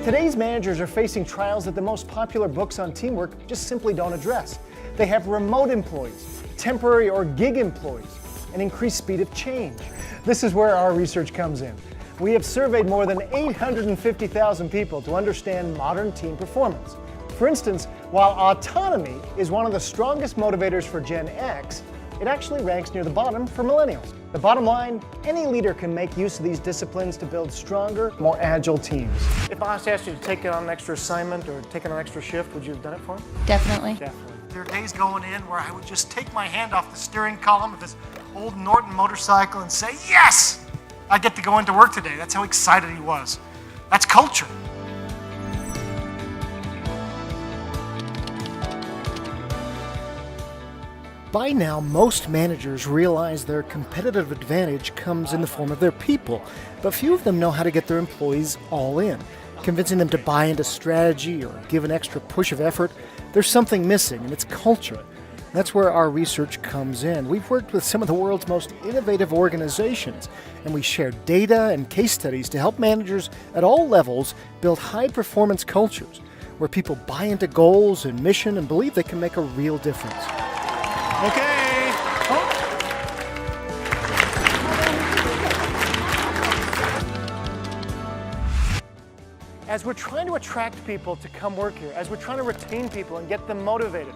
Today's managers are facing trials that the most popular books on teamwork just simply don't address. They have remote employees, temporary or gig employees, and increased speed of change. This is where our research comes in. We have surveyed more than 850,000 people to understand modern team performance. For instance, while autonomy is one of the strongest motivators for Gen X, it actually ranks near the bottom for millennials. The bottom line, any leader can make use of these disciplines to build stronger, more agile teams. If I asked you to take on an extra assignment or take on an extra shift, would you have done it for me? Definitely. Definitely. There are days going in where I would just take my hand off the steering column of this old Norton motorcycle and say, yes, I get to go into work today. That's how excited he was. That's culture. By now, most managers realize their competitive advantage comes in the form of their people, but few of them know how to get their employees all in. Convincing them to buy into strategy or give an extra push of effort, there's something missing, and it's culture. That's where our research comes in. We've worked with some of the world's most innovative organizations, and we share data and case studies to help managers at all levels build high-performance cultures where people buy into goals and mission and believe they can make a real difference. Okay. Oh. As we're trying to attract people to come work here, as we're trying to retain people and get them motivated,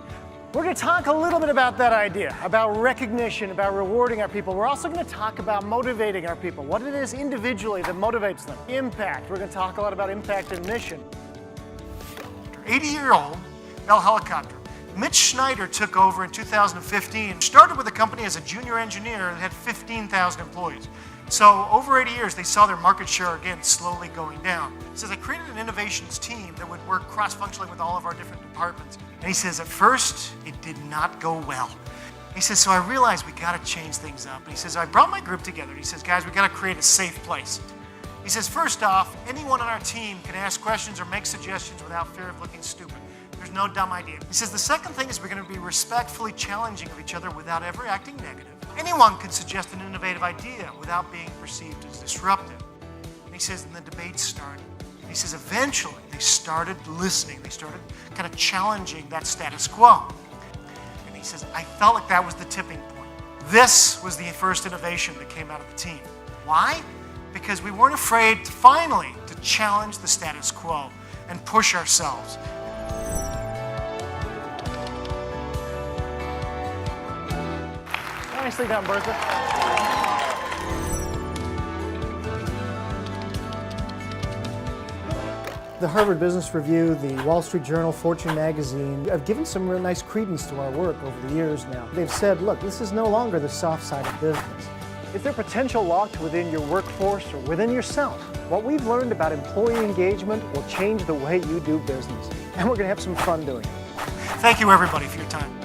we're going to talk a little bit about that idea, about recognition, about rewarding our people. We're also going to talk about motivating our people, what it is individually that motivates them. Impact. We're going to talk a lot about impact and mission. 80-year-old Bell Helicopter. Mitch Schneider took over in 2015, started with the company as a junior engineer and had 15,000 employees. So over 80 years, they saw their market share again slowly going down. He says, I created an innovations team that would work cross-functionally with all of our different departments. And he says, at first, it did not go well. He says, so I realized we got to change things up. And he says, I brought my group together. He says, guys, we got to create a safe place. He says, first off, anyone on our team can ask questions or make suggestions without fear of looking stupid. There's no dumb idea. He says, the second thing is we're going to be respectfully challenging of each other without ever acting negative. Anyone can suggest an innovative idea without being perceived as disruptive. And he says, and the debate started. And he says, eventually, they started listening. They started kind of challenging that status quo. And he says, I felt like that was the tipping point. This was the first innovation that came out of the team. Why? Because we weren't afraid, finally, to challenge the status quo and push ourselves. Nicely done, Bertha. The Harvard Business Review, the Wall Street Journal, Fortune magazine have given some real nice credence to our work over the years now. They've said, look, this is no longer the soft side of business. Is there potential locked within your workforce or within yourself? What we've learned about employee engagement will change the way you do business. And we're going to have some fun doing it. Thank you, everybody, for your time.